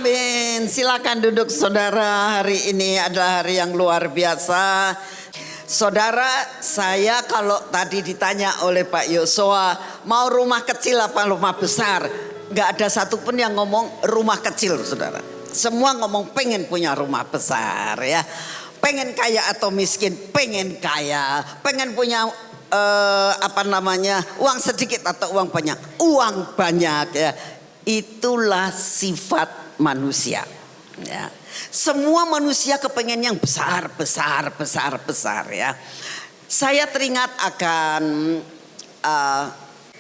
Amin. Silakan duduk saudara. Hari ini adalah hari yang luar biasa. Saudara, saya kalau tadi ditanya oleh Pak Yosua, mau rumah kecil apa rumah besar? Gak ada satupun yang ngomong rumah kecil, saudara. Semua ngomong pengen punya rumah besar ya. Pengen kaya atau miskin, pengen kaya. Pengen punya uang sedikit atau uang banyak. Uang banyak ya. Itulah sifat manusia ya. Semua manusia kepengen yang besar ya. Saya teringat akan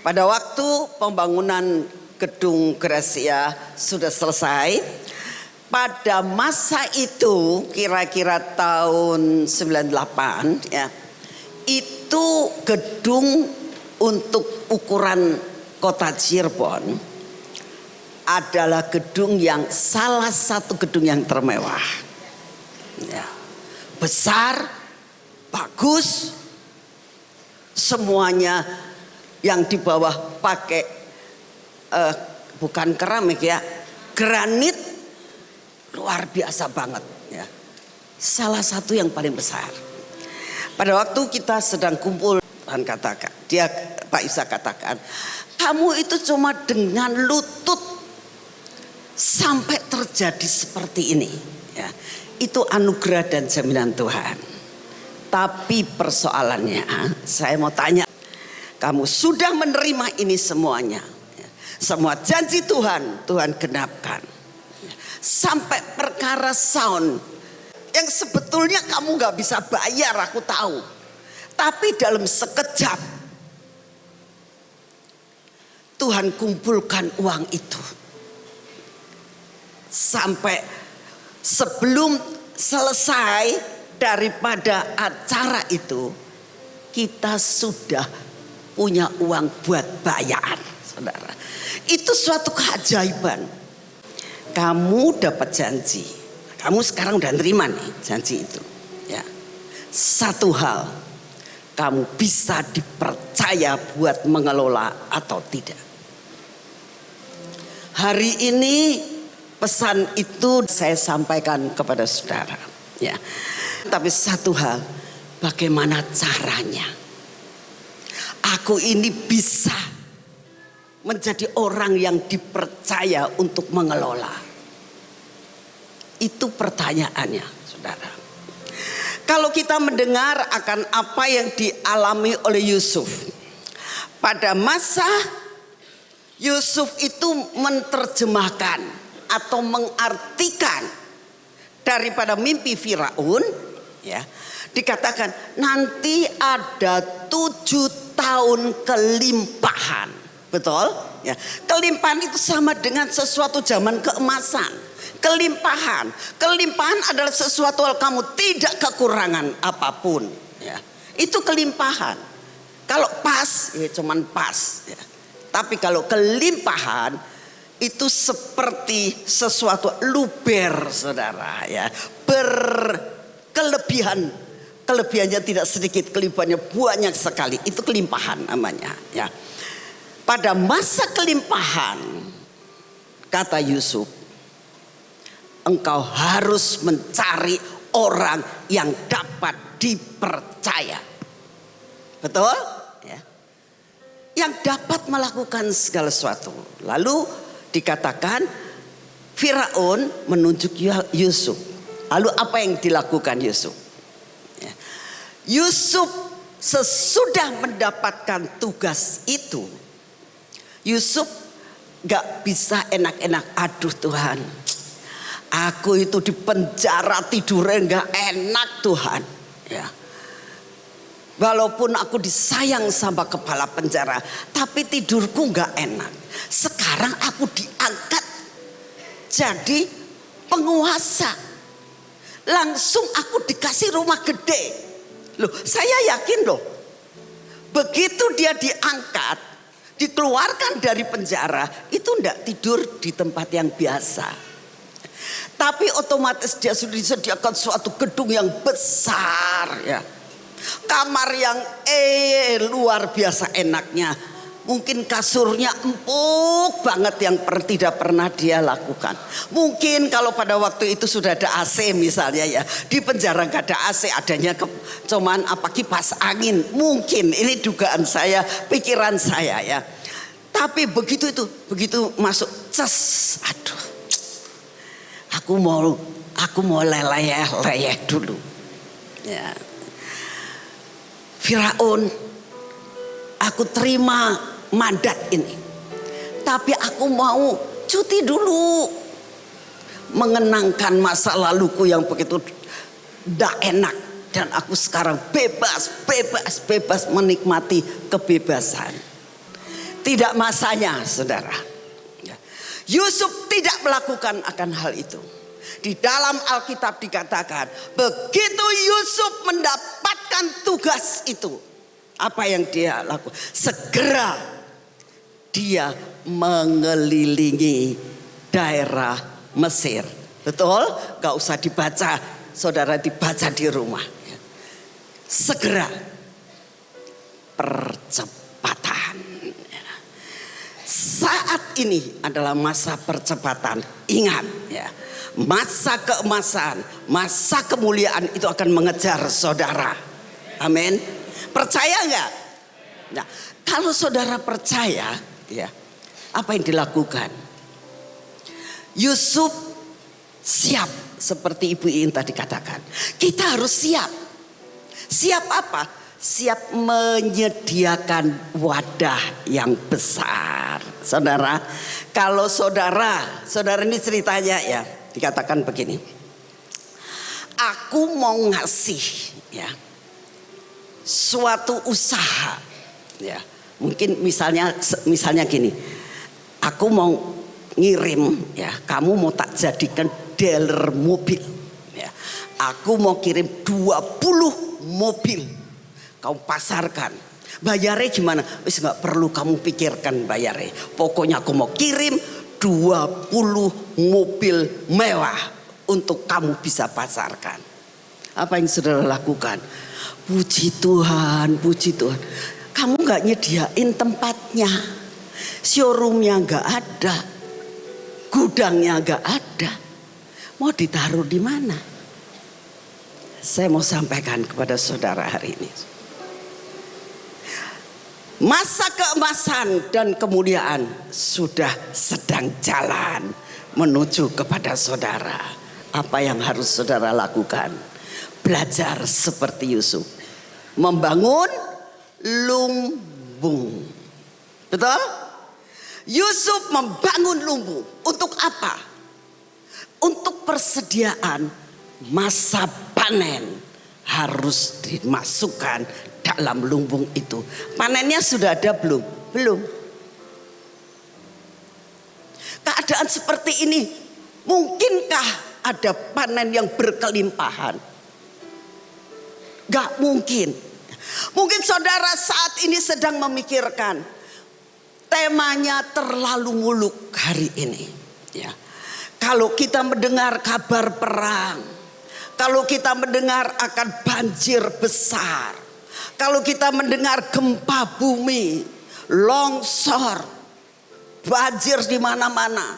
pada waktu pembangunan gedung Gracia sudah selesai. Pada masa itu kira-kira tahun 98 ya. Itu gedung untuk ukuran kota Cirebon adalah gedung yang salah satu gedung yang termewah ya. Besar, bagus, semuanya yang di bawah pakai bukan keramik ya, granit, luar biasa banget ya. Salah satu yang paling besar. Pada waktu kita sedang kumpul, Tuhan katakan, Pak Isa katakan, kamu itu cuma dengan lutut sampai terjadi seperti ini ya. Itu anugerah dan jaminan Tuhan. Tapi persoalannya, saya mau tanya, kamu sudah menerima ini semuanya ya. Semua janji Tuhan genapkan ya. Sampai perkara sound yang sebetulnya kamu gak bisa bayar, aku tahu. Tapi dalam sekejap Tuhan kumpulkan uang itu. Sampai sebelum selesai daripada acara itu, kita sudah punya uang buat bayar, saudara. Itu suatu keajaiban. Kamu dapat janji, kamu sekarang udah nerima nih janji itu ya. Satu hal, kamu bisa dipercaya buat mengelola atau tidak. Hari ini pesan itu saya sampaikan kepada saudara ya. Tapi satu hal, bagaimana caranya aku ini bisa menjadi orang yang dipercaya untuk mengelola? Itu pertanyaannya, saudara. Kalau kita mendengar akan apa yang dialami oleh Yusuf, pada masa Yusuf itu menerjemahkan atau mengartikan daripada mimpi Firaun ya, dikatakan nanti ada 7 tahun kelimpahan. Betul ya, kelimpahan itu sama dengan sesuatu zaman keemasan. Kelimpahan adalah sesuatu yang kamu tidak kekurangan apapun ya. Itu kelimpahan. Kalau pas ya cuman pas ya. Tapi kalau kelimpahan itu seperti sesuatu luber, saudara ya. Berkelebihan. Kelebihannya tidak sedikit, kelebihannya banyak sekali. Itu kelimpahan namanya ya. Pada masa kelimpahan, kata Yusuf, engkau harus mencari orang yang dapat dipercaya. Betul? Ya. Yang dapat melakukan segala sesuatu. Lalu dikatakan Firaun menunjuk Yusuf. Lalu apa yang dilakukan Yusuf? Ya. Yusuf sesudah mendapatkan tugas itu, Yusuf gak bisa enak-enak. Aduh Tuhan, aku itu di penjara tidurnya gak enak Tuhan ya. Walaupun aku disayang sama kepala penjara, tapi tidurku gak enak. Sekarang aku diangkat jadi penguasa. Langsung aku dikasih rumah gede. Loh, saya yakin loh. Begitu dia diangkat, dikeluarkan dari penjara, itu enggak tidur di tempat yang biasa. Tapi otomatis dia sudah disediakan suatu gedung yang besar ya. Kamar yang luar biasa enaknya. Mungkin kasurnya empuk banget yang tidak pernah dia lakukan. Mungkin kalau pada waktu itu sudah ada AC misalnya ya. Di penjara gak ada AC, adanya cuman kipas angin. Mungkin ini dugaan saya, pikiran saya ya. Tapi begitu masuk ces, aduh. Aku mau leleh dulu. Ya. Firaun, aku terima mandat ini. Tapi aku mau cuti dulu. Mengenangkan masa laluku yang begitu tidak enak. Dan aku sekarang bebas menikmati kebebasan. Tidak masanya, saudara. Yusuf tidak melakukan akan hal itu. Di dalam Alkitab dikatakan, begitu Yusuf mendapatkan tugas itu, apa yang dia lakukan? Segera dia mengelilingi daerah Mesir. Betul? Gak usah dibaca, saudara, dibaca di rumah. Segera, percepatan. Saat ini adalah masa percepatan. Ingat ya, masa keemasan, masa kemuliaan itu akan mengejar saudara. Amin. Percaya nggak? Nah, kalau saudara percaya, ya, apa yang dilakukan? Yusuf siap, seperti Ibu Iin tadi katakan. Kita harus siap. Siap apa? Siap menyediakan wadah yang besar. Saudara, kalau saudara ini ceritanya ya, dikatakan begini. Aku mau ngasih ya suatu usaha ya. Mungkin misalnya gini. Aku mau ngirim ya, kamu mau tak jadikan dealer mobil ya. Aku mau kirim 20 mobil. Kau pasarkan. Bayarnya gimana? Wis gak perlu kamu pikirkan bayarnya. Pokoknya aku mau kirim 20 mobil mewah untuk kamu bisa pasarkan. Apa yang saudara lakukan? Puji Tuhan, puji Tuhan. Kamu gak nyediain tempatnya. Showroomnya gak ada. Gudangnya gak ada. Mau ditaruh di mana? Saya mau sampaikan kepada saudara hari ini. Masa keemasan dan kemuliaan sudah sedang jalan menuju kepada saudara. Apa yang harus saudara lakukan? Belajar seperti Yusuf. Membangun lumbung. Betul? Yusuf membangun lumbung. Untuk apa? Untuk persediaan masa panen harus dimasukkan dalam lumbung itu. Panennya sudah ada belum? Belum. Keadaan seperti ini, mungkinkah ada panen yang berkelimpahan? Gak mungkin. Mungkin saudara saat ini sedang memikirkan temanya terlalu muluk hari ini. Ya. Kalau kita mendengar kabar perang, kalau kita mendengar akan banjir besar, kalau kita mendengar gempa bumi, longsor, banjir di mana-mana,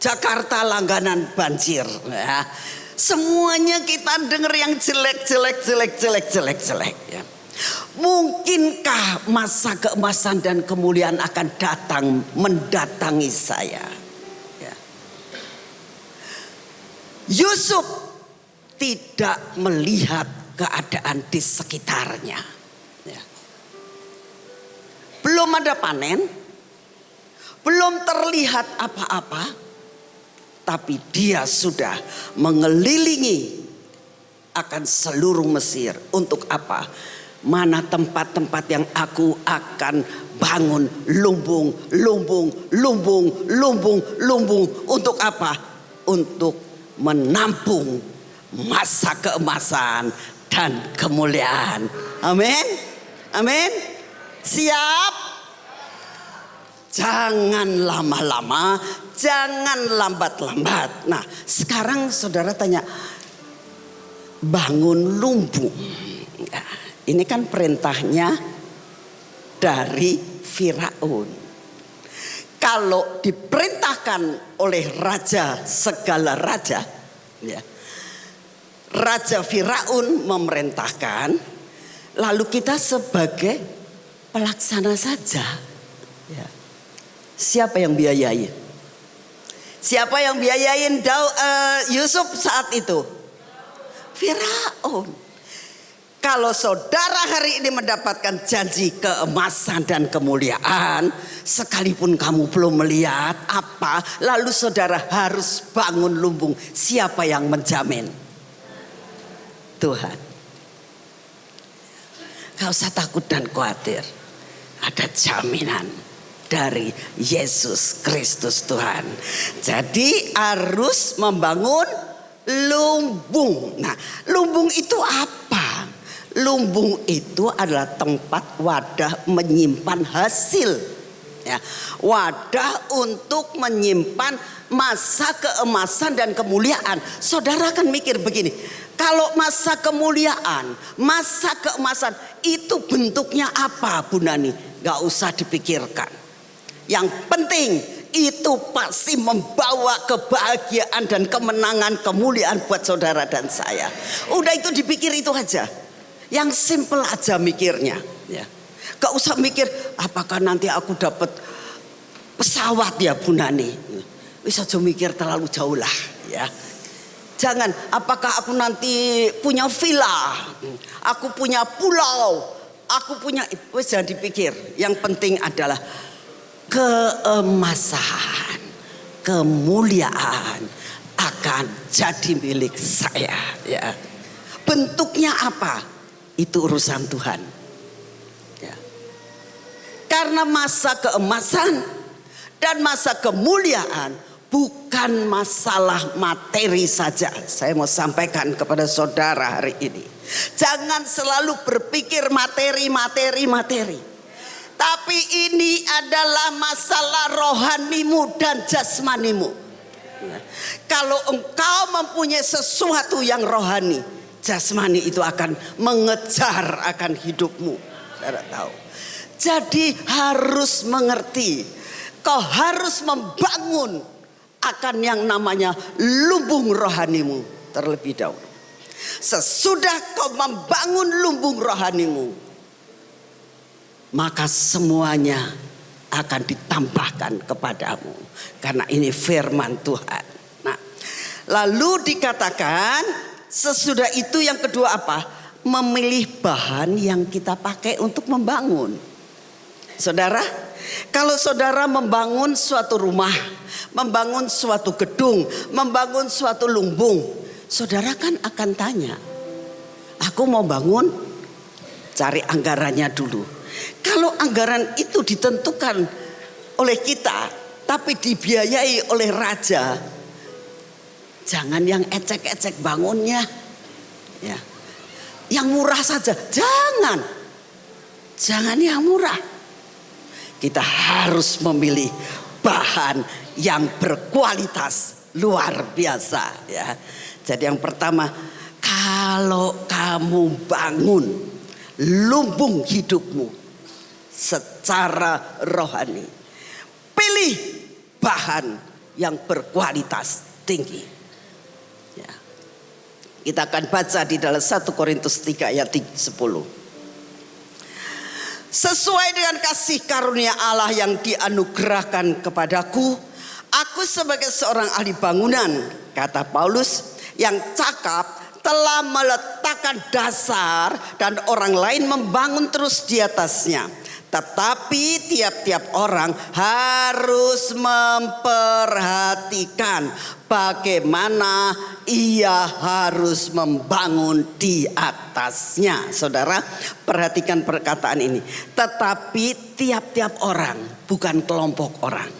Jakarta langganan banjir, ya. Semuanya kita dengar yang jelek. Ya. Mungkinkah masa keemasan dan kemuliaan akan datang mendatangi saya? Ya. Yusuf tidak melihat keadaan di sekitarnya. Ya. Belum ada panen, belum terlihat apa-apa, tapi dia sudah mengelilingi akan seluruh Mesir. Untuk apa? Mana tempat-tempat yang aku akan bangun lumbung. Untuk apa? Untuk menampung masa keemasan dan kemuliaan. Amin. Amin. Siap? Jangan lama-lama, jangan lambat-lambat. Nah, sekarang saudara tanya, bangun lumbung. Nah, ini kan perintahnya dari Firaun. Kalau diperintahkan oleh raja segala raja, ya, Raja Firaun memerintahkan, lalu kita sebagai pelaksana saja. Ya. Siapa yang biayain? Siapa yang biayain Yusuf saat itu? Firaun. Kalau saudara hari ini mendapatkan janji keemasan dan kemuliaan, sekalipun kamu belum melihat apa, lalu saudara harus bangun lumbung. Siapa yang menjamin? Tuhan. Gak usah takut dan khawatir. Ada jaminan dari Yesus Kristus Tuhan. Jadi harus membangun lumbung. Nah, lumbung itu apa? Lumbung itu adalah tempat wadah menyimpan hasil. Ya, wadah untuk menyimpan masa keemasan dan kemuliaan. Saudara kan mikir begini, kalau masa kemuliaan, masa keemasan itu bentuknya apa, Bu Nani? Gak usah dipikirkan. Yang penting itu pasti membawa kebahagiaan dan kemenangan, kemuliaan buat saudara dan saya. Udah itu dipikir itu aja. Yang simple aja mikirnya, ya. Gak usah mikir apakah nanti aku dapat pesawat ya Bu Nani. Bisa aja mikir terlalu jauh lah, ya. Jangan apakah aku nanti punya villa, aku punya pulau, aku punya, jangan dipikir. Yang penting adalah keemasan, kemuliaan akan jadi milik saya, ya. Bentuknya apa? Itu urusan Tuhan, ya. Karena masa keemasan dan masa kemuliaan bukan masalah materi saja. Saya mau sampaikan kepada saudara hari ini, jangan selalu berpikir materi. Tapi ini adalah masalah rohanimu dan jasmanimu. Kalau engkau mempunyai sesuatu yang rohani, jasmani itu akan mengejar akan hidupmu. Saudara tahu. Jadi harus mengerti, kau harus membangun akan yang namanya lumbung rohanimu terlebih dahulu. Sesudah kau membangun lumbung rohanimu, maka semuanya akan ditambahkan kepadamu. Karena ini firman Tuhan. Nah, lalu dikatakan sesudah itu yang kedua apa? Memilih bahan yang kita pakai untuk membangun. Saudara, kalau saudara membangun suatu rumah, membangun suatu gedung, membangun suatu lumbung, saudara kan akan tanya, aku mau bangun, cari anggarannya dulu. Kalau anggaran itu ditentukan oleh kita, tapi dibiayai oleh raja, jangan yang ecek-ecek bangunnya, ya. Yang murah saja, jangan yang murah. Kita harus memilih bahan yang berkualitas luar biasa, ya. Jadi yang pertama, kalau kamu bangun lumbung hidupmu secara rohani, pilih bahan yang berkualitas tinggi. Ya. Kita akan baca di dalam 1 Korintus 3 ayat 10. Sesuai dengan kasih karunia Allah yang dianugerahkan kepadaku, aku sebagai seorang ahli bangunan, kata Paulus, yang cakap telah meletakkan dasar dan orang lain membangun terus di atasnya. Tetapi tiap-tiap orang harus memperhatikan bagaimana ia harus membangun di atasnya. Saudara, perhatikan perkataan ini. Tetapi tiap-tiap orang, bukan kelompok orang,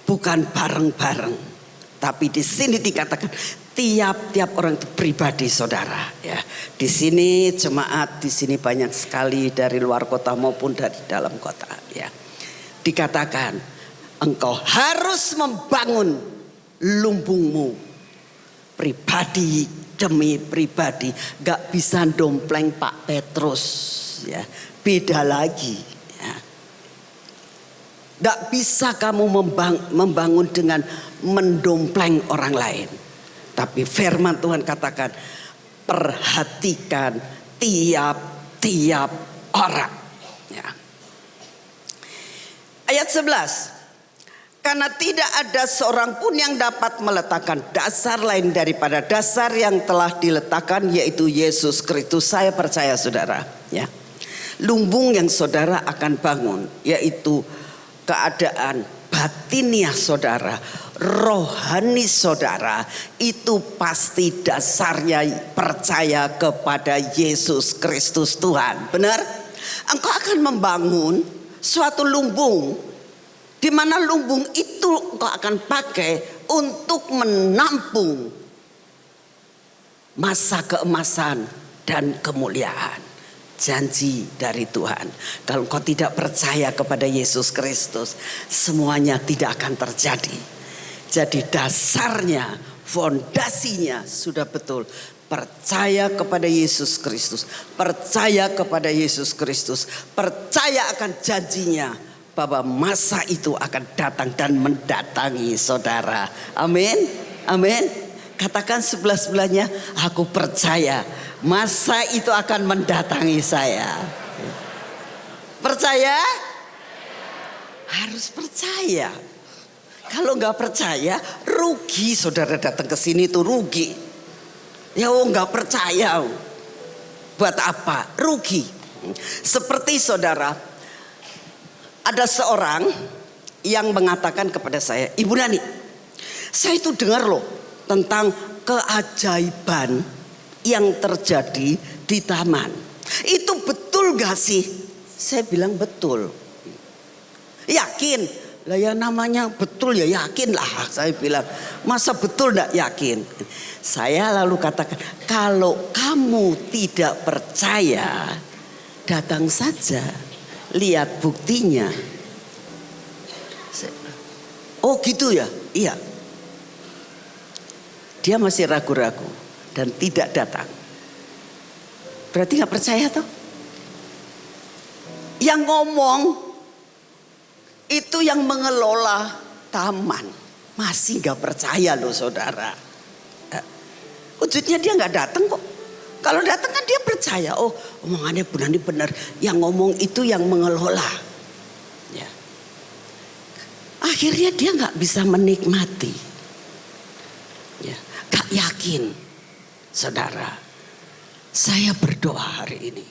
bukan bareng-bareng. Tapi di sini dikatakan tiap-tiap orang itu pribadi, saudara. Ya, di sini jemaat, di sini banyak sekali dari luar kota maupun dari dalam kota. Ya, dikatakan engkau harus membangun lumbungmu pribadi demi pribadi. Gak bisa dompleng Pak Petrus, ya, beda lagi. Ya, Tidak bisa kamu membangun dengan mendompleng orang lain. Tapi firman Tuhan katakan, perhatikan tiap-tiap orang. Ya. Ayat 11. Karena tidak ada seorang pun yang dapat meletakkan dasar lain daripada dasar yang telah diletakkan, yaitu Yesus Kristus. Saya percaya saudara, ya, lumbung yang saudara akan bangun, yaitu keadaan batiniah saudara, rohani saudara, itu pasti dasarnya percaya kepada Yesus Kristus Tuhan. Benar? Engkau akan membangun suatu lumbung, di mana lumbung itu engkau akan pakai untuk menampung masa keemasan dan kemuliaan. Janji dari Tuhan. Kalau engkau tidak percaya kepada Yesus Kristus, semuanya tidak akan terjadi. Jadi dasarnya, fondasinya sudah betul. Percaya kepada Yesus Kristus, percaya kepada Yesus Kristus, percaya akan janjinya bahwa masa itu akan datang dan mendatangi saudara. Amin, amin. Katakan sebelah-sebelahnya, aku percaya masa itu akan mendatangi saya. Percaya? Harus percaya. Kalau nggak percaya, rugi saudara datang ke sini tuh rugi. Ya nggak percaya, buat apa? Rugi. Seperti saudara, ada seorang yang mengatakan kepada saya, Ibu Nani, saya itu dengar loh tentang keajaiban yang terjadi di taman. Itu betul gak sih? Saya bilang betul. Yakin? Lah ya namanya betul ya yakin lah. Saya bilang, masa betul gak yakin? Saya lalu katakan, kalau kamu tidak percaya, datang saja, lihat buktinya. Oh gitu ya? Iya. Dia masih ragu-ragu dan tidak datang. Berarti gak percaya toh? Yang ngomong itu yang mengelola taman. Masih gak percaya loh saudara. Wujudnya dia gak datang kok. Kalau datang kan dia percaya. Oh omongannya Bu Nani benar. Yang ngomong itu yang mengelola. Ya. Akhirnya dia gak bisa menikmati. Ya. Gak yakin. Saudara, saya berdoa hari ini.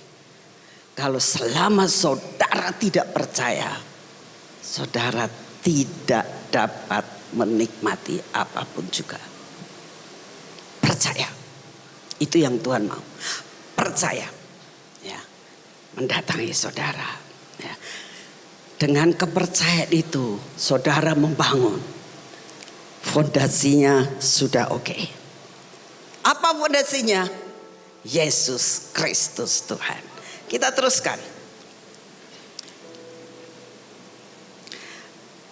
Kalau selama saudara tidak percaya, saudara tidak dapat menikmati apapun juga. Percaya. Itu yang Tuhan mau. Percaya. Ya. Mendatangi saudara. Ya. Dengan kepercayaan itu, saudara membangun. Fondasinya sudah oke. Apa fondasinya? Yesus Kristus Tuhan. Kita teruskan.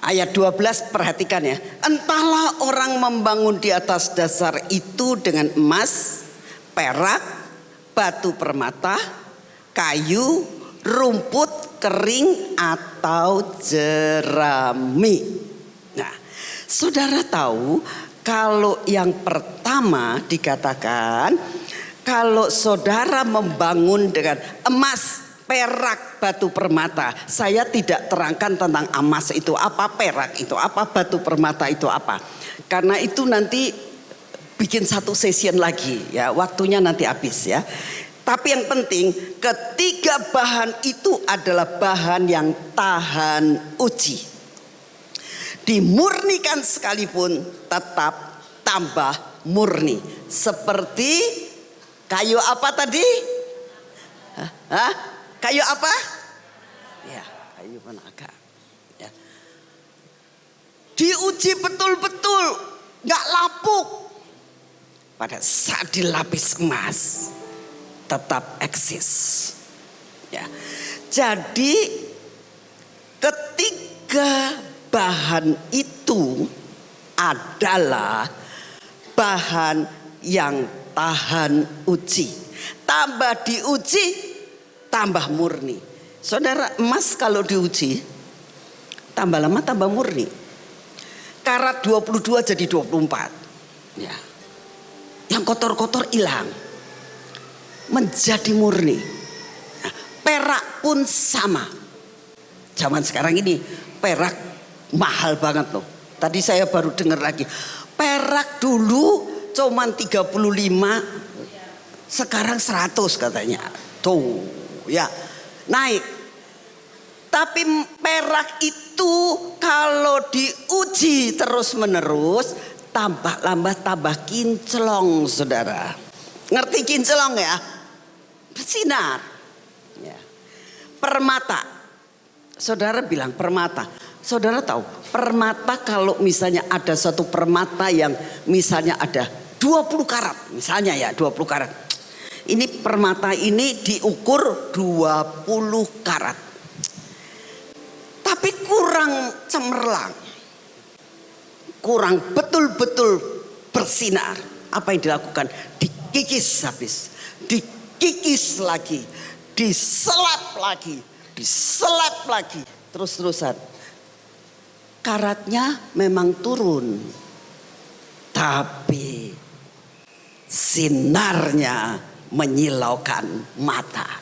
Ayat 12 perhatikan ya. Entahlah orang membangun di atas dasar itu dengan emas, perak, batu permata, kayu, rumput kering atau jerami. Nah, saudara tahu kalau yang pertama dikatakan kalau saudara membangun dengan emas, perak, batu permata. Saya tidak terangkan tentang emas itu apa, perak itu apa, batu permata itu apa. Karena itu nanti bikin satu session lagi ya, waktunya nanti habis ya. Tapi yang penting ketiga bahan itu adalah bahan yang tahan uji. Dimurnikan sekalipun tetap tambah murni. Seperti kayu apa tadi? Hah? Kayu apa? Ya, kayu penaga. Ya. Diuji betul-betul, gak lapuk. Pada saat dilapis emas, tetap eksis. Ya. Jadi ketiga bahan itu adalah bahan yang tahan uji. Tambah diuji, tambah murni. Saudara, emas kalau diuji tambah lama tambah murni. Karat 22 jadi 24. Ya. Yang kotor-kotor hilang. Menjadi murni. Nah, perak pun sama. Zaman sekarang ini perak mahal banget loh. Tadi saya baru dengar lagi. Perak dulu cuman 35, sekarang 100 katanya. Tuh, ya naik. Tapi perak itu kalau diuji terus menerus, tambah lama tambah kinclong, saudara. Ngerti kinclong ya? Bersinar. Ya. Permata. Saudara bilang permata. Saudara tahu permata, kalau misalnya ada satu permata yang misalnya ada 20 karat. Misalnya ya 20 karat. Ini permata ini diukur 20 karat. Tapi kurang cemerlang. Kurang betul-betul bersinar. Apa yang dilakukan? Dikikis habis. Dikikis lagi. Diselap lagi. Diselap lagi. Terus-terusan. Karatnya memang turun. Tapi sinarnya menyilaukan mata.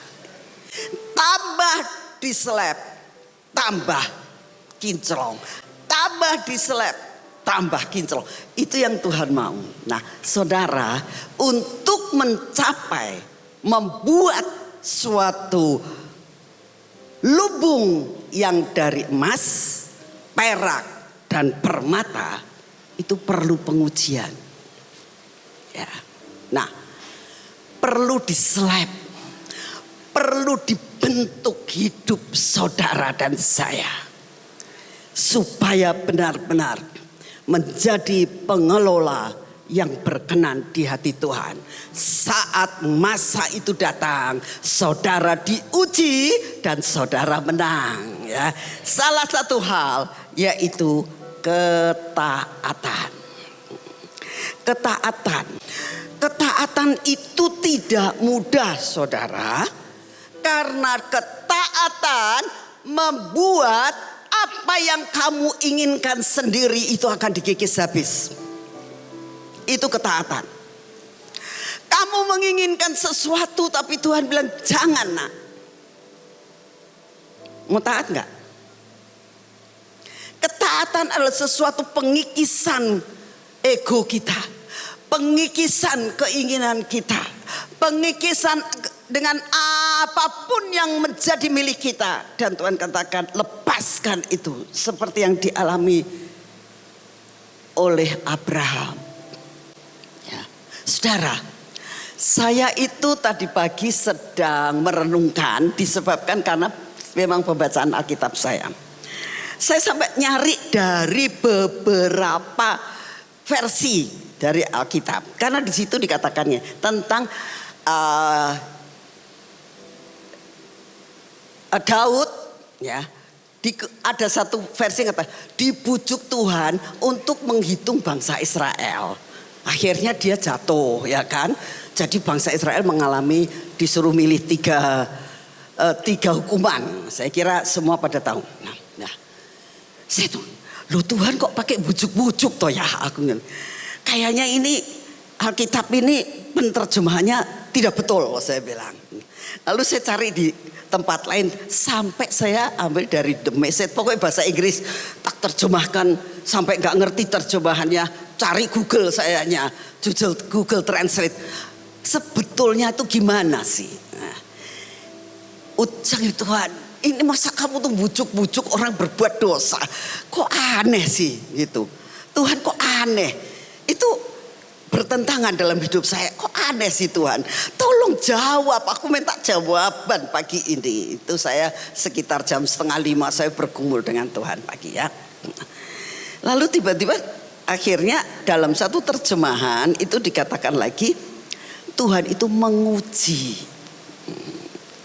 Tambah diselap, tambah kinclong. Tambah diselap, tambah kinclong. Itu yang Tuhan mau. Nah, saudara, untuk mencapai, membuat suatu lubung yang dari emas, perak dan permata, itu perlu pengujian. Ya. Nah, perlu diselap, perlu dibentuk hidup saudara dan saya, supaya benar-benar menjadi pengelola yang berkenan di hati Tuhan. Saat masa itu datang, saudara diuji dan saudara menang. Ya, salah satu hal yaitu ketaatan. Ketaatan. Ketaatan itu tidak mudah, saudara, karena ketaatan membuat apa yang kamu inginkan sendiri itu akan dikikis habis. Itu ketaatan. Kamu menginginkan sesuatu tapi Tuhan bilang jangan, nak. Mau taat gak? Ketaatan adalah sesuatu pengikisan ego kita, pengikisan keinginan kita, pengikisan dengan apapun yang menjadi milik kita. Dan Tuhan katakan lepaskan itu, seperti yang dialami oleh Abraham. Saudara, saya itu tadi pagi sedang merenungkan, disebabkan karena memang pembacaan Alkitab saya. Saya sampai nyari dari beberapa versi dari Alkitab, karena di situ dikatakannya tentang Daud, ya. Ada satu versi yang kata dibujuk Tuhan untuk menghitung bangsa Israel. Akhirnya dia jatuh, ya kan. Jadi bangsa Israel mengalami, disuruh milih tiga hukuman. Saya kira semua pada tahu. Nah, saya tuh, loh Tuhan kok pakai bujuk-bujuk toh ya. Aku kayaknya ini Alkitab ini penerjemahannya tidak betul, saya bilang. Lalu saya cari di tempat lain sampai saya ambil dari The Message, pokoknya bahasa Inggris, tak terjemahkan sampai nggak ngerti terjemahannya. Cari Google sayanya, Google Translate. Sebetulnya itu gimana sih? Nah, ucap Tuhan, ini masa kamu tuh bujuk-bujuk orang berbuat dosa? Kok aneh sih gitu? Tuhan kok aneh? Itu bertentangan dalam hidup saya. Kok aneh sih Tuhan? Tolong jawab, aku minta jawaban pagi ini. Itu saya sekitar jam 4:30 saya bergumul dengan Tuhan pagi ya. Lalu tiba-tiba akhirnya dalam satu terjemahan itu dikatakan lagi Tuhan itu menguji.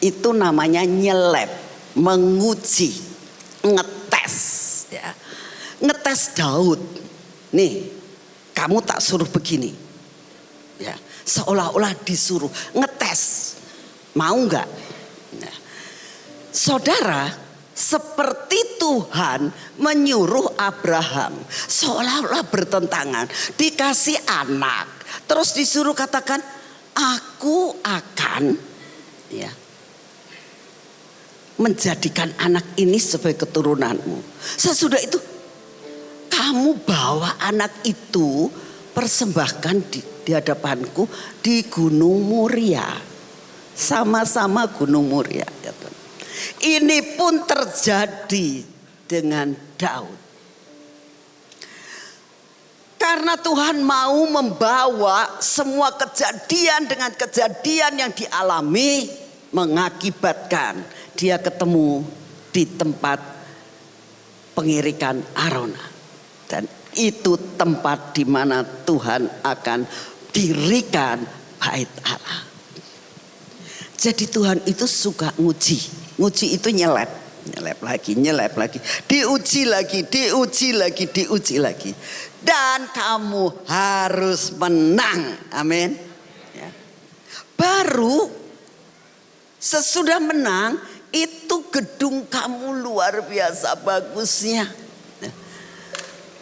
Itu namanya nyelep, menguji, ngetes ya. Ngetes Daud. Nih, kamu tak suruh begini. Ya, seolah-olah disuruh ngetes. Mau enggak? Nah, saudara, Seperti Tuhan menyuruh Abraham, seolah-olah bertentangan. Dikasih anak, terus disuruh katakan, aku akan menjadikan anak ini sebagai keturunanmu. Sesudah itu kamu bawa anak itu, persembahkan di hadapanku di Gunung Moria. Sama-sama Gunung Moria. Ini pun terjadi dengan Daud. Karena Tuhan mau membawa semua kejadian dengan kejadian yang dialami, mengakibatkan dia ketemu di tempat pengirikan Arona. Dan itu tempat di mana Tuhan akan dirikan bait Allah. Jadi Tuhan itu suka nguji. Nguji itu nyelep lagi, diuji lagi. Dan kamu harus menang. Amin. Ya. Baru sesudah menang, itu gedung kamu luar biasa bagusnya.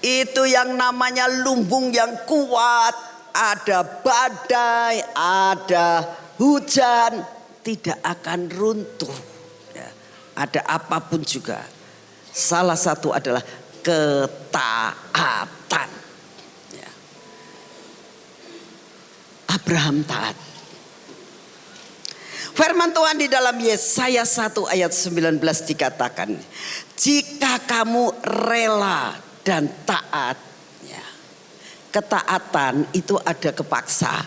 Itu yang namanya lumbung yang kuat. Ada badai, ada hujan, tidak akan runtuh. Ya. Ada apapun juga. Salah satu adalah ketaatan. Ya. Abraham taat. Firman Tuhan di dalam Yesaya 1 ayat 19 dikatakan, jika kamu rela dan taat, ya, ketaatan itu ada kepaksa,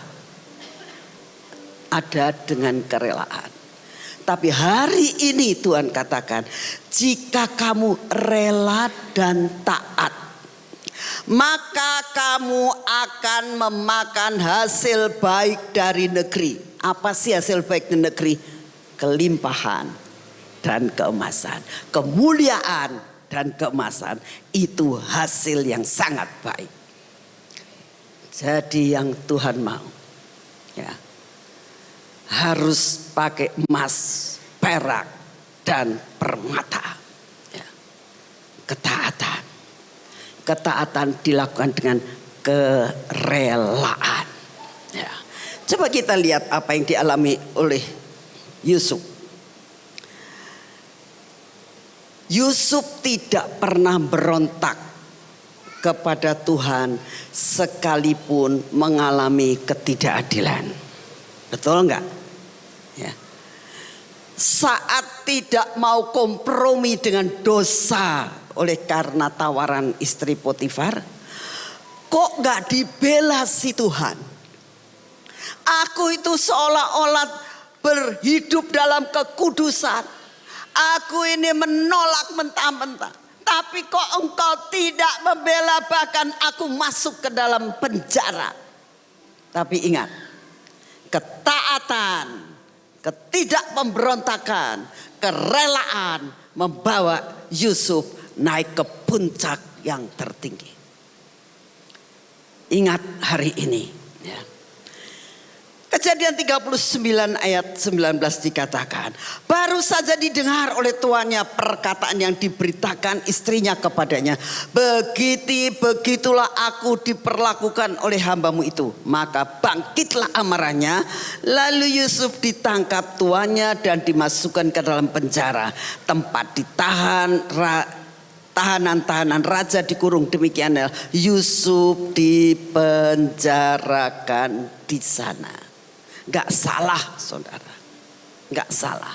ada dengan kerelaan. Tapi hari ini Tuhan katakan, jika kamu rela dan taat, maka kamu akan memakan hasil baik dari negeri. Apa sih hasil baik dari negeri? Kelimpahan dan keemasan, kemuliaan dan keemasan, itu hasil yang sangat baik. Jadi yang Tuhan mau, ya, harus pakai emas, perak dan permata. Ya. Ketaatan. Ketaatan dilakukan dengan kerelaan. Ya. Coba kita lihat apa yang dialami oleh Yusuf. Yusuf tidak pernah berontak kepada Tuhan sekalipun mengalami ketidakadilan. Betul enggak? Ya. Saat tidak mau kompromi dengan dosa oleh karena tawaran istri Potifar, kok enggak dibela si Tuhan? Aku itu seolah-olah berhidup dalam kekudusan. Aku ini menolak mentah-mentah. Tapi kok engkau tidak membela, bahkan aku masuk ke dalam penjara. Tapi ingat, ketaatan, ketidakpemberontakan, kerelaan membawa Yusuf naik ke puncak yang tertinggi. Ingat hari ini, ya. Kejadian 39 ayat 19 dikatakan, baru saja didengar oleh tuannya perkataan yang diberitakan istrinya kepadanya. Begitulah aku diperlakukan oleh hambamu itu. Maka bangkitlah amarahnya. Lalu Yusuf ditangkap tuannya dan dimasukkan ke dalam penjara. Tempat ditahan tahanan-tahanan raja dikurung. Demikianlah Yusuf dipenjarakan di sana. Gak salah saudara, gak salah.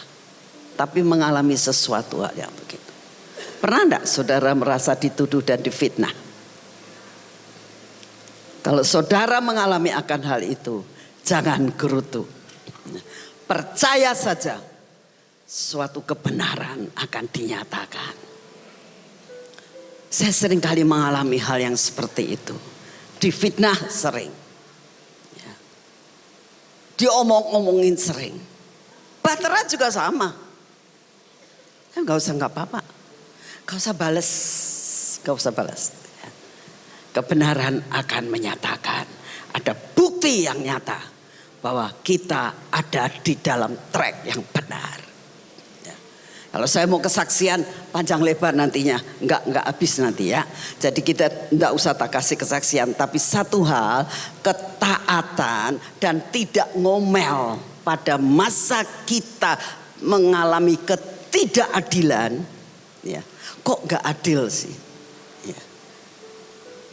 Tapi mengalami sesuatu hal yang begitu. Pernah gak saudara merasa dituduh dan difitnah? Kalau saudara mengalami akan hal itu, jangan gerutu. Percaya saja, suatu kebenaran akan dinyatakan. Saya sering kali mengalami hal yang seperti itu. Difitnah sering. Diomong-omongin sering. Batera juga sama. Gak usah gak apa-apa. Gak usah balas. Kebenaran akan menyatakan. Ada bukti yang nyata. Bahwa kita ada di dalam track yang benar. Kalau saya mau kesaksian panjang lebar nantinya, nggak habis nanti ya. Jadi kita nggak usah tak kasih kesaksian, tapi satu hal, ketaatan dan tidak ngomel pada masa kita mengalami ketidakadilan, ya. Kok nggak adil sih? Ya.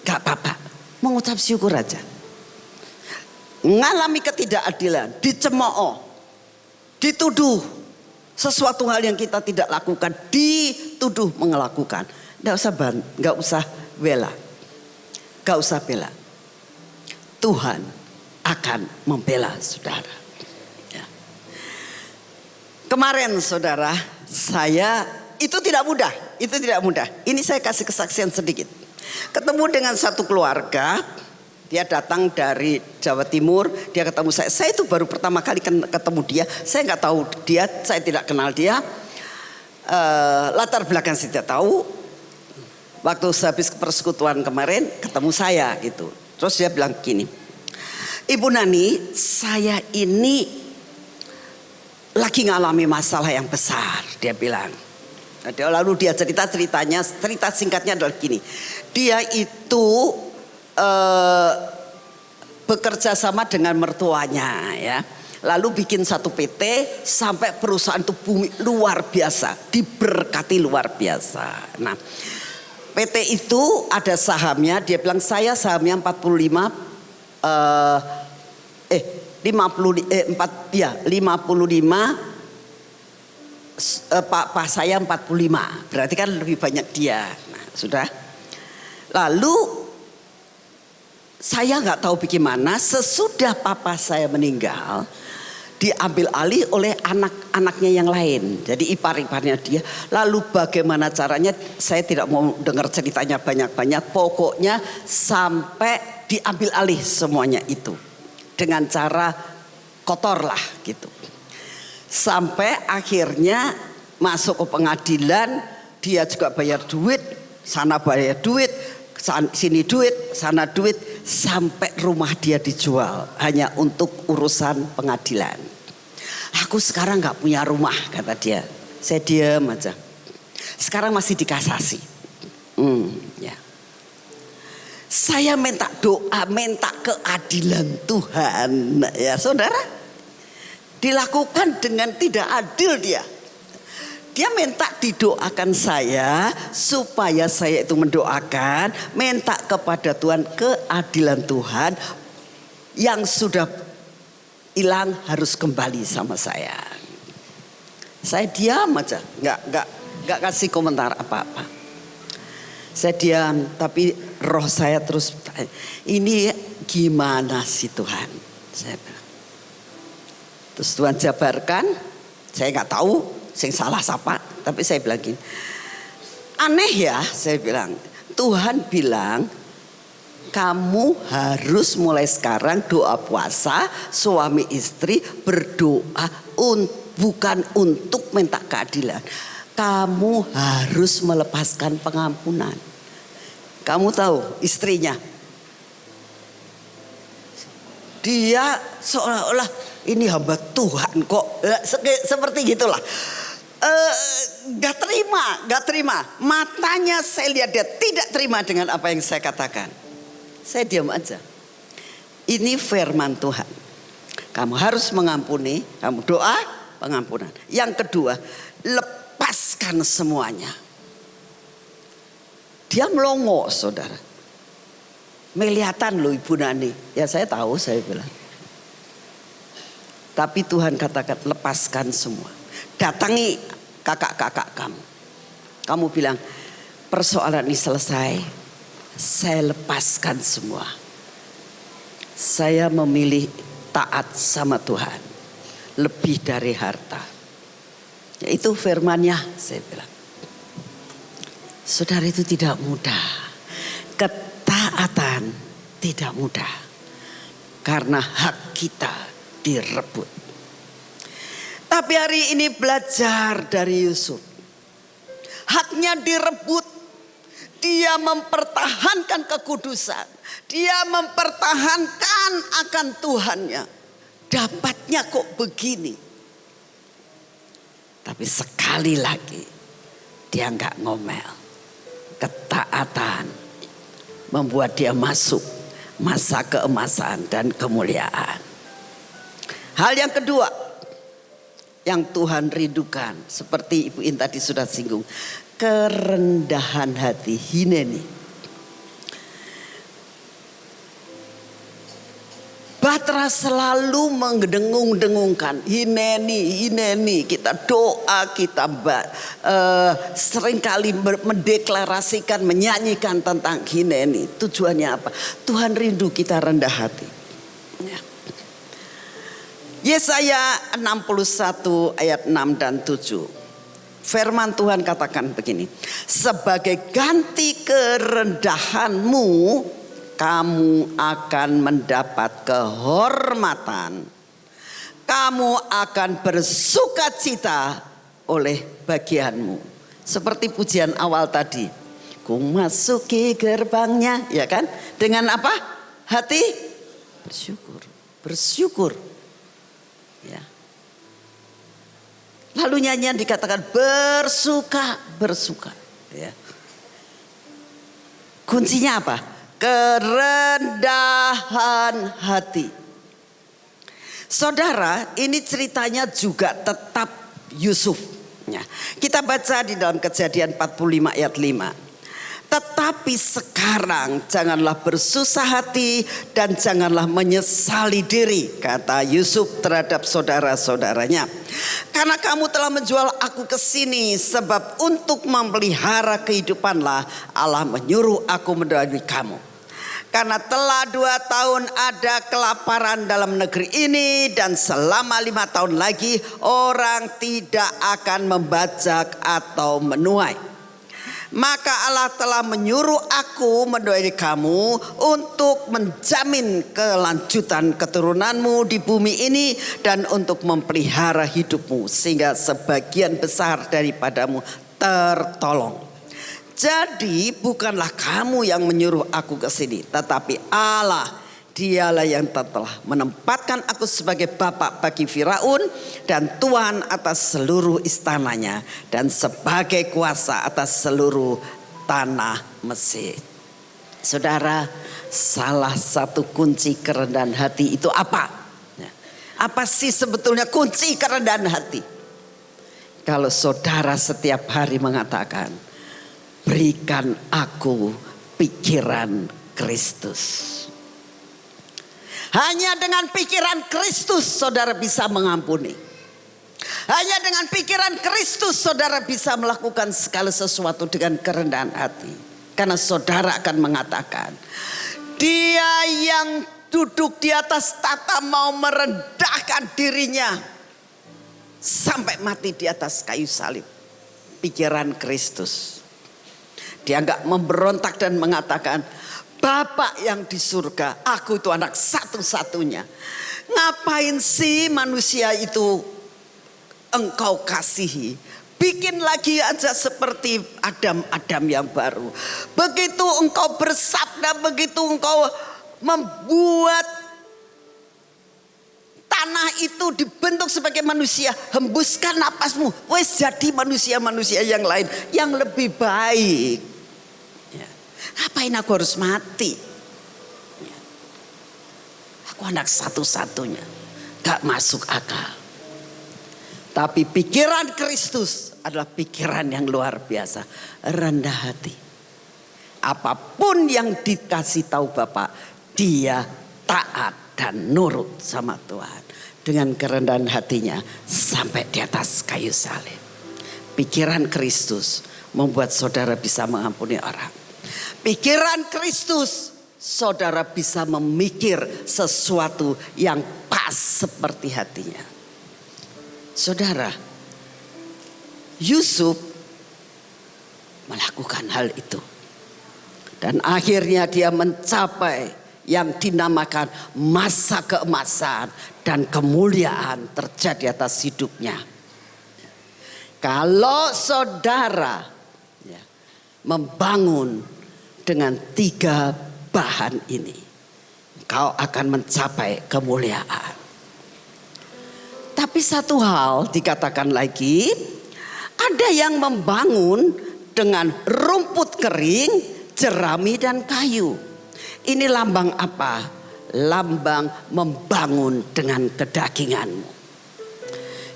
Nggak apa-apa, mengucap syukur aja. Mengalami ketidakadilan, dicemooh, dituduh sesuatu hal yang kita tidak lakukan, dituduh melakukan. Nggak usah bela. Nggak usah bela. Tuhan akan membela saudara. Ya. Kemarin saudara, saya itu tidak mudah. Itu tidak mudah. Ini saya kasih kesaksian sedikit. Ketemu dengan satu keluarga. Dia datang dari Jawa Timur, dia ketemu saya. Saya itu baru pertama kali ketemu dia. Saya nggak tahu dia, saya tidak kenal dia. Latar belakang saya tidak tahu. Waktu habis persekutuan kemarin ketemu saya gitu. Terus dia bilang gini, Ibu Nani, saya ini lagi ngalami masalah yang besar. Dia bilang. Lalu dia cerita singkatnya adalah gini. Dia itu bekerja sama dengan mertuanya ya. Lalu bikin satu PT sampai perusahaan itu bumi luar biasa, diberkati luar biasa. Nah, PT itu ada sahamnya, dia bilang saya sahamnya 55 Pak saya 45, berarti kan lebih banyak dia. Nah, sudah. Lalu saya nggak tahu bagaimana sesudah papa saya meninggal diambil alih oleh anak-anaknya yang lain. Jadi ipar-iparnya dia. Lalu bagaimana caranya saya tidak mau dengar ceritanya banyak-banyak. Pokoknya sampai diambil alih semuanya itu. Dengan cara kotor lah gitu. Sampai akhirnya masuk ke pengadilan. Dia juga bayar duit. Sana bayar duit. Sini duit. Sana duit. Sampai rumah dia dijual hanya untuk urusan pengadilan. Aku sekarang gak punya rumah kata dia. Saya diam aja. Sekarang masih dikasasi. Ya. Saya minta doa, minta keadilan Tuhan. Ya saudara. Dilakukan dengan tidak adil dia. Dia minta didoakan saya supaya saya itu mendoakan, minta kepada Tuhan keadilan Tuhan yang sudah hilang harus kembali sama saya. Saya diam aja, nggak kasih komentar apa-apa. Saya diam, tapi roh saya terus ini gimana sih Tuhan? Saya bilang. Terus Tuhan jabarkan, saya nggak tahu. Sing salah siapa, tapi saya bilang gini, aneh ya, saya bilang, Tuhan bilang kamu harus mulai sekarang doa puasa suami istri berdoa bukan untuk minta keadilan, kamu harus melepaskan pengampunan. Kamu tahu istrinya, dia seolah-olah ini hamba Tuhan kok, seperti gitulah. Gak terima. Matanya saya lihat dia tidak terima dengan apa yang saya katakan. Saya diam aja. Ini firman Tuhan. Kamu harus mengampuni, kamu doa pengampunan. Yang kedua, lepaskan semuanya. Dia melongo saudara. Melihatan loh Ibu Nani. Ya saya tahu, saya bilang. Tapi Tuhan katakan lepaskan semua. Datangi kakak-kakak kamu. Kamu bilang persoalan ini selesai. Saya lepaskan semua. Saya memilih taat sama Tuhan. Lebih dari harta. Itu firmannya saya bilang. Saudara itu tidak mudah. Ketaatan tidak mudah. Karena hak kita direbut. Tapi hari ini belajar dari Yusuf. Haknya direbut. Dia mempertahankan kekudusan. Dia mempertahankan akan Tuhannya. Dapatnya kok begini. Tapi sekali lagi dia nggak ngomel. Ketaatan membuat dia masuk masa keemasan dan kemuliaan. Hal yang kedua yang Tuhan rindukan, seperti Ibu In tadi sudah singgung, kerendahan hati, hineni. Batra selalu mendengung-dengungkan, hineni, kita doa, kita seringkali mendeklarasikan, menyanyikan tentang hineni. Tujuannya apa? Tuhan rindu kita rendah hati. Ya. Yesaya 61 ayat 6 dan 7. Firman Tuhan katakan begini, sebagai ganti kerendahanmu, kamu akan mendapat kehormatan. Kamu akan bersukacita oleh bagianmu. Seperti pujian awal tadi. Ku masuki gerbangnya, ya kan? Dengan apa? Hati bersyukur. Bersyukur. Ya. Lalu nyanyian dikatakan bersuka. Ya. Kuncinya apa? Kerendahan hati. Saudara, ini ceritanya juga tetap Yusuf. Ya. Kita baca di dalam Kejadian 45 ayat 5. Tetapi sekarang janganlah bersusah hati dan janganlah menyesali diri, kata Yusuf terhadap saudara-saudaranya. Karena kamu telah menjual aku ke sini, sebab untuk memelihara kehidupanlah Allah menyuruh aku mendahului kamu. Karena telah 2 tahun ada kelaparan dalam negeri ini, dan selama 5 tahun lagi orang tidak akan membajak atau menuai. Maka Allah telah menyuruh aku mendoakan kamu untuk menjamin kelanjutan keturunanmu di bumi ini dan untuk memelihara hidupmu sehingga sebagian besar daripadamu tertolong. Jadi bukanlah kamu yang menyuruh aku ke sini, tetapi Allah. Dialah yang telah menempatkan aku sebagai bapak bagi Firaun dan tuan atas seluruh istananya dan sebagai kuasa atas seluruh tanah Mesir. Saudara, salah satu kunci kerendahan hati itu apa? Apa sih sebetulnya kunci kerendahan hati? Kalau saudara setiap hari mengatakan, berikan aku pikiran Kristus. Hanya dengan pikiran Kristus saudara bisa mengampuni. Hanya dengan pikiran Kristus saudara bisa melakukan segala sesuatu dengan kerendahan hati. Karena saudara akan mengatakan, dia yang duduk di atas tahta mau merendahkan dirinya sampai mati di atas kayu salib. Pikiran Kristus. Dia enggak memberontak dan mengatakan, Bapak yang di surga, aku itu anak satu-satunya. Ngapain sih manusia itu engkau kasihi? Bikin lagi aja seperti Adam yang baru. Begitu engkau bersabda, begitu engkau membuat tanah itu dibentuk sebagai manusia, hembuskan napasmu, wes jadi manusia-manusia yang lain yang lebih baik. Ngapain aku harus mati? Aku anak satu-satunya. Gak masuk akal. Tapi pikiran Kristus adalah pikiran yang luar biasa. Rendah hati. Apapun yang dikasih tahu Bapak, dia taat dan nurut sama Tuhan. Dengan kerendahan hatinya sampai di atas kayu salib. Pikiran Kristus membuat saudara bisa mengampuni orang. Pikiran Kristus, saudara bisa memikir sesuatu yang pas seperti hatinya. Saudara, Yusuf melakukan hal itu. Dan akhirnya dia mencapai yang dinamakan masa keemasan dan kemuliaan terjadi atas hidupnya. Kalau saudara membangun dengan 3 bahan ini, kau akan mencapai kemuliaan. Tapi satu hal dikatakan lagi, Ada yang membangun dengan rumput kering, jerami dan kayu. Ini lambang apa? Lambang membangun dengan kedaginganmu.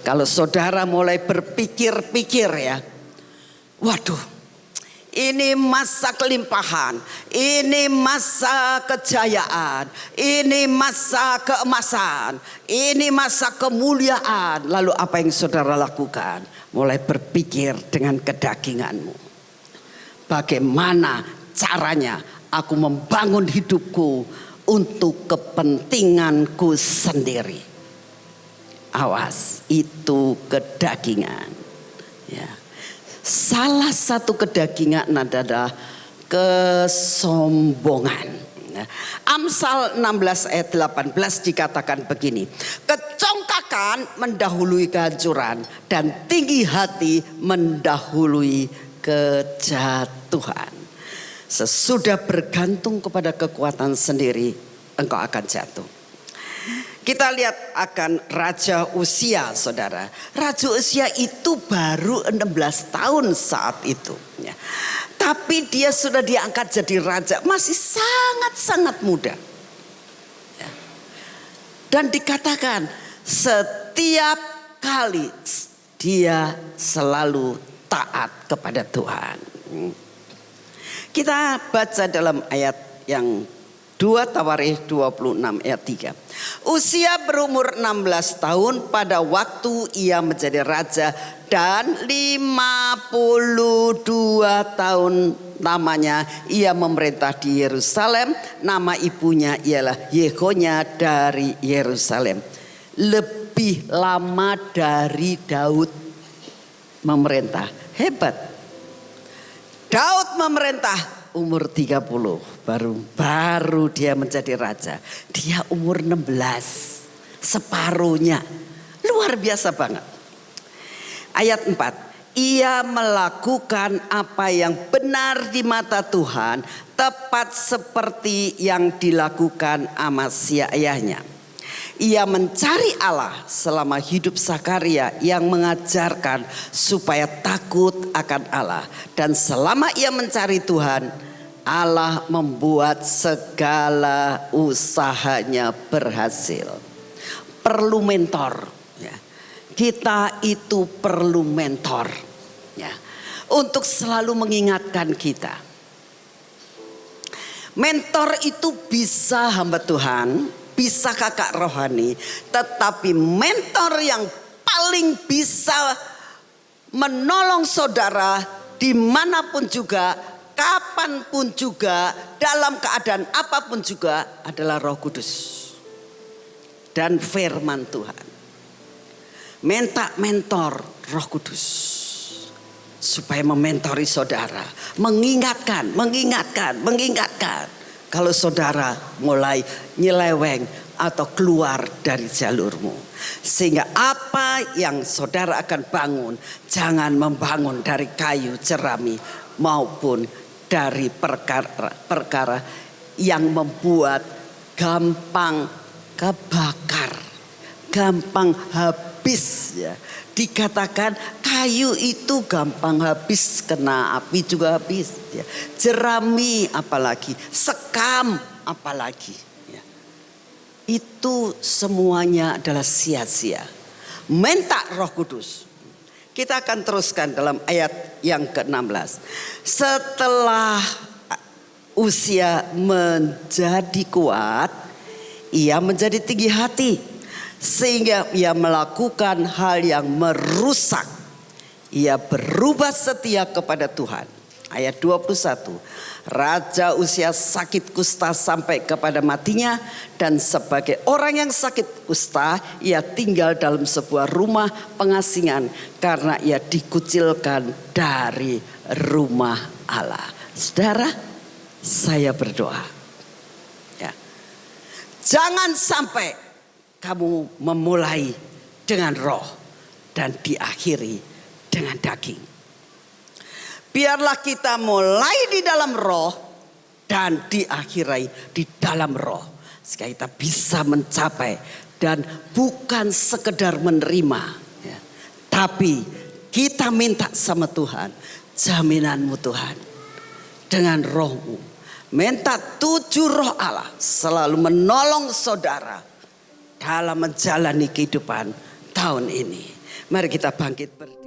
Kalau saudara mulai berpikir-pikir ya, waduh, ini masa kelimpahan, ini masa kejayaan, ini masa keemasan, ini masa kemuliaan. Lalu apa yang saudara lakukan? Mulai berpikir dengan kedaginganmu. Bagaimana caranya aku membangun hidupku untuk kepentinganku sendiri. Awas, itu kedagingan. Ya. Salah satu kedagingan adalah kesombongan. Amsal 16 ayat 18 dikatakan begini. Kecongkakan mendahului kehancuran dan tinggi hati mendahului kejatuhan. Sesudah bergantung kepada kekuatan sendiri, engkau akan jatuh. Kita lihat akan Raja Uzia, saudara. Raja Uzia itu baru 16 tahun saat itu. Ya. Tapi dia sudah diangkat jadi raja, masih sangat-sangat muda. Ya. Dan dikatakan setiap kali dia selalu taat kepada Tuhan. Kita baca dalam ayat yang 2 Tawarikh 26 ayat 3. Uzia berumur 16 tahun pada waktu ia menjadi raja dan 52 tahun lamanya ia memerintah di Yerusalem. Nama ibunya ialah Yehonya dari Yerusalem. Lebih lama dari Daud memerintah. Hebat. Daud memerintah umur 30 baru dia menjadi raja. Dia umur 16, separuhnya. Luar biasa banget. Ayat 4. Ia melakukan apa yang benar di mata Tuhan, tepat seperti yang dilakukan Amasya ayahnya. Ia mencari Allah selama hidup Sakaria yang mengajarkan supaya takut akan Allah. Dan selama ia mencari Tuhan, Allah membuat segala usahanya berhasil. Perlu mentor. Ya. Kita itu perlu mentor. Ya. Untuk selalu mengingatkan kita. Mentor itu bisa hamba Tuhan, bisa kakak rohani, tetapi mentor yang paling bisa menolong saudara dimanapun juga, kapanpun juga, dalam keadaan apapun juga adalah Roh Kudus dan firman Tuhan. Minta mentor Roh Kudus supaya mementori saudara, mengingatkan. Kalau saudara mulai nyeleweng atau keluar dari jalurmu. Sehingga apa yang saudara akan bangun, jangan membangun dari kayu jerami maupun dari perkara yang membuat gampang kebakar, gampang habis ya. Dikatakan kayu itu gampang habis, kena api juga habis. Ya. Jerami apalagi, sekam apalagi. Ya. Itu semuanya adalah sia-sia. Minta Roh Kudus. Kita akan teruskan dalam ayat yang ke-16. Setelah Uzia menjadi kuat, ia menjadi tinggi hati. Sehingga ia melakukan hal yang merusak. Ia berubah setia kepada Tuhan. Ayat 21. Raja Uzia sakit kusta sampai kepada matinya. Dan sebagai orang yang sakit kusta, ia tinggal dalam sebuah rumah pengasingan. Karena ia dikucilkan dari rumah Allah. Saudara, saya berdoa. Ya. Jangan sampai kamu memulai dengan roh dan diakhiri dengan daging. Biarlah kita mulai di dalam roh dan diakhiri di dalam roh. Sehingga kita bisa mencapai dan bukan sekedar menerima. Ya, tapi Kita minta sama Tuhan, jaminanmu Tuhan. Dengan rohmu, minta 7 roh Allah selalu menolong saudara dalam menjalani kehidupan tahun ini. Mari kita bangkit berdiri.